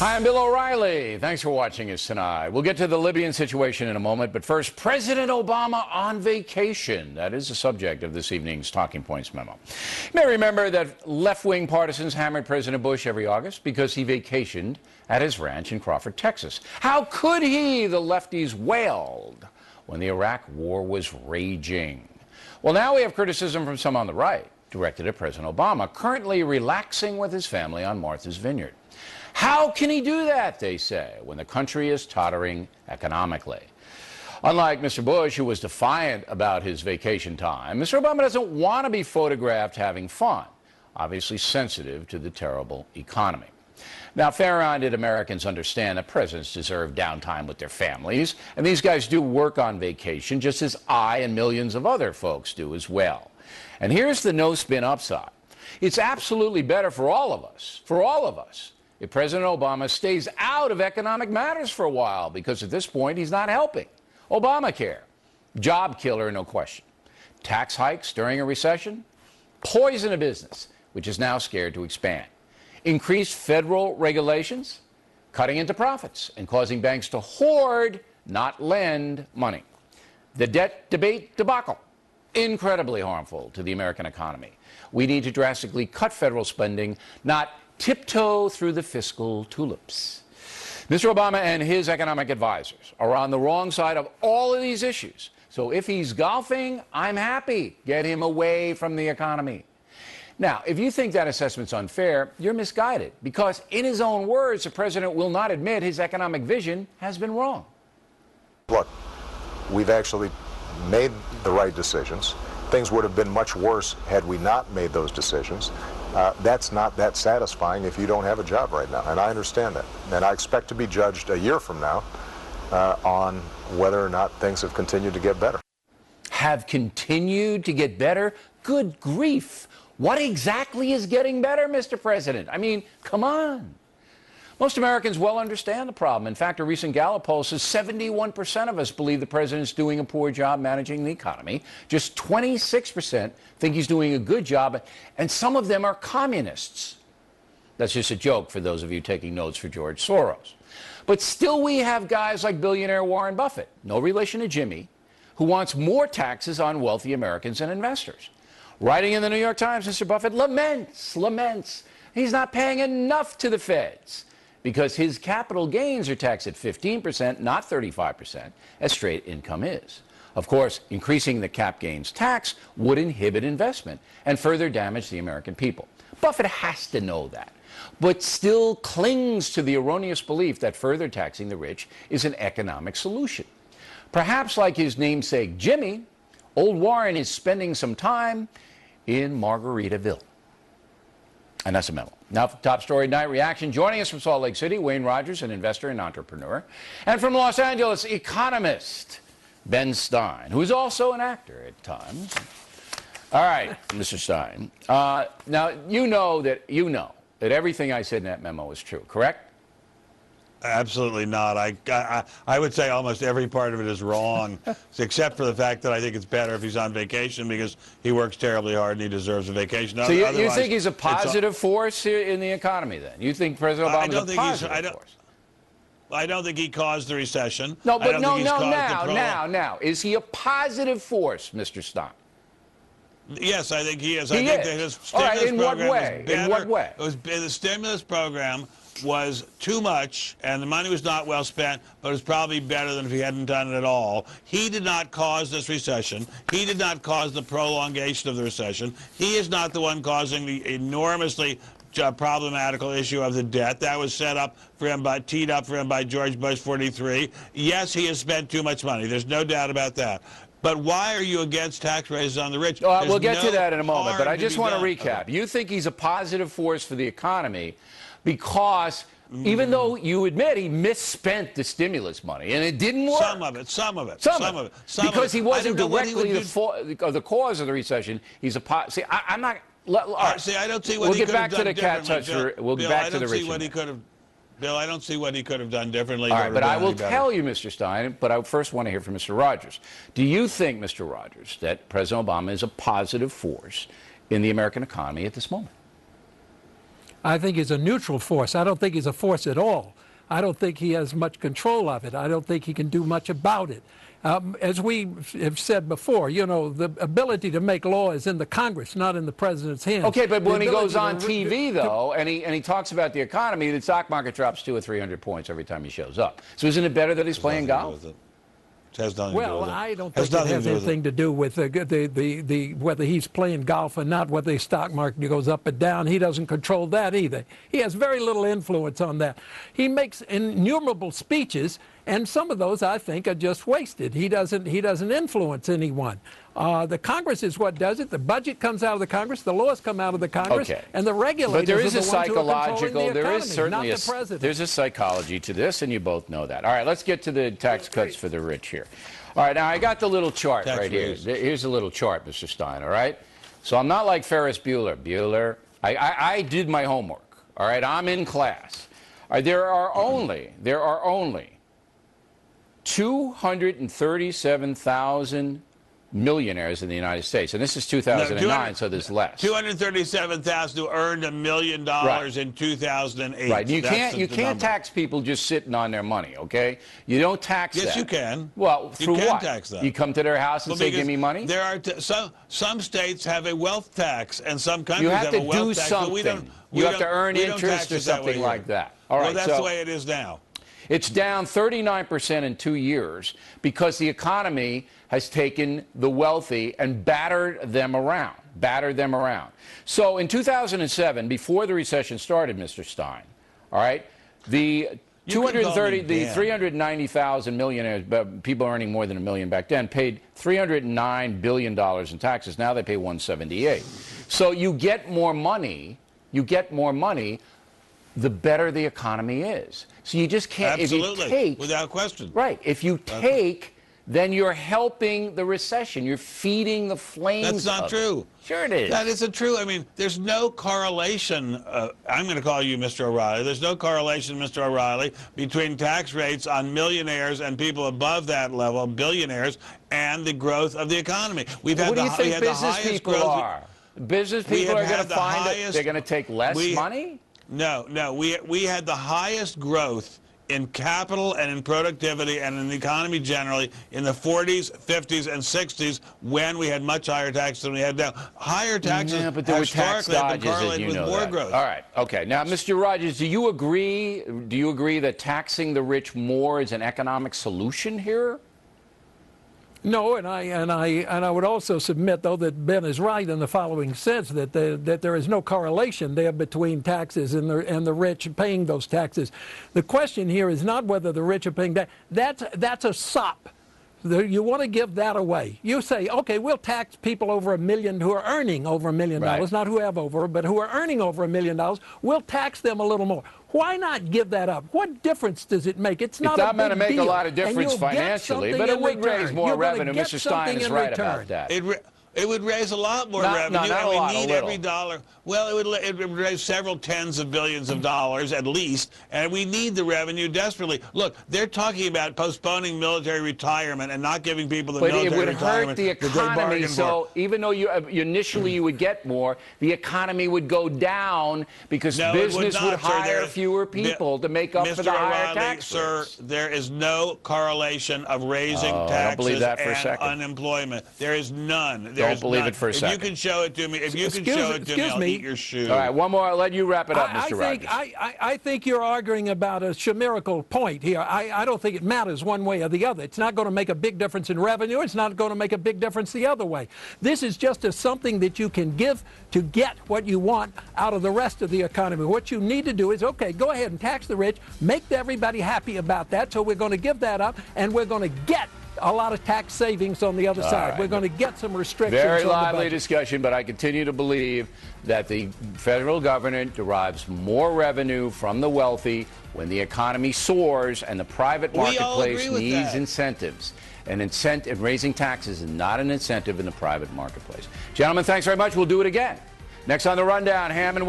Hi, I'm Bill O'Reilly. Thanks for watching us tonight. We'll get to the Libyan situation in a moment, but first, President Obama on vacation. That is the subject of this evening's Talking Points memo. You may remember that left-wing partisans hammered President Bush every August because he vacationed at his ranch in Crawford, Texas. How could he, the lefties wailed, when the Iraq war was raging? Well, now we have criticism from some on the right, directed at President Obama, currently relaxing with his family on Martha's Vineyard. How can he do that, they say, when the country is tottering economically? Unlike Mr. Bush, who was defiant about his vacation time, Mr. Obama doesn't want to be photographed having fun, obviously sensitive to the terrible economy. Now, fair-minded Americans understand that presidents deserve downtime with their families, and these guys do work on vacation just as I and millions of other folks do as well. And here's the no-spin upside. It's absolutely better for all of us, if President Obama stays out of economic matters for a while, because at this point he's not helping. Obamacare, job killer, no question. Tax hikes during a recession, poison a business, which is now scared to expand. Increased federal regulations, cutting into profits and causing banks to hoard, not lend money. The debt debate debacle, incredibly harmful to the American economy. We need to drastically cut federal spending, not tiptoe through the fiscal tulips. Mr. Obama and his economic advisors are on the wrong side of all of these issues. So if he's golfing, I'm happy. Get him away from the economy. Now, if you think that assessment's unfair, you're misguided, because in his own words, the president will not admit his economic vision has been wrong. Look, we've actually made the right decisions. Things would have been much worse had we not made those decisions. That's not that satisfying if you don't have a job right now, and I understand that. And I expect to be judged a year from now on whether or not things have continued to get better. Have continued to get better? Good grief. What exactly is getting better, Mr. President? I mean, come on. Most Americans well understand the problem. In fact, a recent Gallup poll says 71% of us believe the president's doing a poor job managing the economy. Just 26% think he's doing a good job, and some of them are communists. That's just a joke for those of you taking notes for George Soros. But still we have guys like billionaire Warren Buffett, no relation to Jimmy, who wants more taxes on wealthy Americans and investors. Writing in the New York Times, Mr. Buffett laments he's not paying enough to the feds, because his capital gains are taxed at 15%, not 35%, as straight income is. Of course, increasing the cap gains tax would inhibit investment and further damage the American people. Buffett has to know that, but still clings to the erroneous belief that further taxing the rich is an economic solution. Perhaps like his namesake Jimmy, old Warren is spending some time in Margaritaville. And that's a memo. Now for the top story tonight, reaction. Joining us from Salt Lake City, Wayne Rogers, an investor and entrepreneur. And from Los Angeles, economist Ben Stein, who's also an actor at times. All right, Mr. Stein. Now, you know that everything I said in that memo is true, correct? Absolutely not. I would say almost every part of it is wrong, except for the fact that I think it's better if he's on vacation because he works terribly hard and he deserves a vacation. So you think he's a positive force here in the economy then? You think President Obama is a positive force? I don't think he caused the recession. No, but now, is he a positive force, Mr. Stein? Yes, I think he is. He I think is. that his stimulus in what way? In what way? The stimulus program was too much, and the money was not well spent, but it was probably better than if he hadn't done it at all. He did not cause this recession. He did not cause the prolongation of the recession. He is not the one causing the enormously problematical issue of the debt. That was set up for him teed up for him by George Bush 43. Yes, he has spent too much money. There's no doubt about that. But why are you against tax raises on the rich? We'll get to that in a moment, but I just want to recap. You think he's a positive force for the economy because even though you admit he misspent the stimulus money and it didn't work. Some of it. Because he wasn't directly the cause of the recession. He's a see. I'm not. See, I don't see what he could have done differently. We'll get back to the rich. Bill, I don't see what he could have done differently. All right, but I will tell you, Mr. Stein, but I first want to hear from Mr. Rogers. Do you think, Mr. Rogers, that President Obama is a positive force in the American economy at this moment? I think he's a neutral force. I don't think he's a force at all. I don't think he has much control of it. I don't think he can do much about it. As we have said before, you know, the ability to make law is in the Congress, not in the president's hands. Okay, but when he goes on TV, though, and he talks about the economy, the stock market drops 200 or 300 points every time he shows up. So isn't it better that he's playing golf? It has nothing to do with Well, it. I don't think it has anything to do with the whether he's playing golf or not, whether the stock market goes up or down. He doesn't control that either. He has very little influence on that. He makes innumerable speeches, and some of those I think are just wasted. He doesn't influence anyone. The Congress is what does it. The budget comes out of the Congress. The laws come out of the Congress. Okay. And the regulators but there is are a the ones who are controlling psychological, the economy, there is certainly not the president. there's a psychology to this, and you both know that. All right, let's get to the tax cuts for the rich here. All right, now I got the little chart right here. Here's a little chart, Mr. Stein, all right? So I'm not like Ferris Bueller. I did my homework, all right? I'm in class. All right, there are only 237,000 millionaires in the United States, and this is 2009, so there's less. 237,000 who earned $1 million in 2008. Right. You can't tax people just sitting on their money. Okay. You don't tax that. Yes, you can. Well, through you can what? Tax that. You come to their house and say, "Give me money." There are some states have a wealth tax, and some countries you have to a wealth do tax. something. You have to earn interest or something like that. All right. Well, that's the way it is now. It's down 39% in 2 years because the economy has taken the wealthy and battered them around. So in 2007, before the recession started, Mr. Stein, all right, the 390,000 millionaires, people earning more than $1 million back then, paid $309 billion in taxes. Now they pay $178. So you get more money. The better the economy is. So you just can't. Absolutely. If you take, without question. Right. If you take, then you're helping the recession. You're feeding the flames. That's not true. Sure it is. That isn't true. I mean, there's no correlation. I'm going to call you Mr. O'Reilly. There's no correlation, Mr. O'Reilly, between tax rates on millionaires and people above that level, billionaires, and the growth of the economy. What do you think business people are? Business people are going to find that they're going to take less money? No. We had the highest growth in capital and in productivity and in the economy generally in the 40s, 50s, and 60s when we had much higher taxes than we had now. Higher taxes but there were tax dodges, as you know that. Growth. All right. Okay. Now, Mr. Rogers, do you agree that taxing the rich more is an economic solution here? No, and I would also submit, though, that Ben is right in the following sense, that there is no correlation there between taxes and the rich paying those taxes. The question here is not whether the rich are paying that. That's a sop. You want to give that away. You say, okay, we'll tax people over $1 million who are earning over $1 million, not who have over, but who are earning over $1 million. We'll tax them a little more. Why not give that up? What difference does it make? It's not going to make a lot of difference financially, but it would raise more revenue. Mr. Stein is right about that. It would raise a lot more revenue, and we need every dollar. Well, it would raise several tens of billions of dollars at least, and we need the revenue desperately. Look, they're talking about postponing military retirement and not giving people the military retirement. But it would hurt the economy, so even though initially you would get more, the economy would go down because business would hire fewer people to make up for the higher taxes. Sir, there is no correlation of raising taxes and unemployment. There is none. Don't believe it for a second. If you can show it to me, I'll eat your shoe. All right, one more. I'll let you wrap it up, Mr. Rogers. I think you're arguing about a chimerical point here. I don't think it matters one way or the other. It's not going to make a big difference in revenue. It's not going to make a big difference the other way. This is just something that you can give to get what you want out of the rest of the economy. What you need to do is, okay, go ahead and tax the rich, make everybody happy about that, so we're going to give that up, and we're going to get a lot of tax savings on the other side. Right. We're going to get some restrictions. Very lively discussion, but I continue to believe that the federal government derives more revenue from the wealthy when the economy soars, and the private marketplace needs incentives. Raising taxes is not an incentive in the private marketplace. Gentlemen, thanks very much. We'll do it again. Next on The Rundown, Hammond.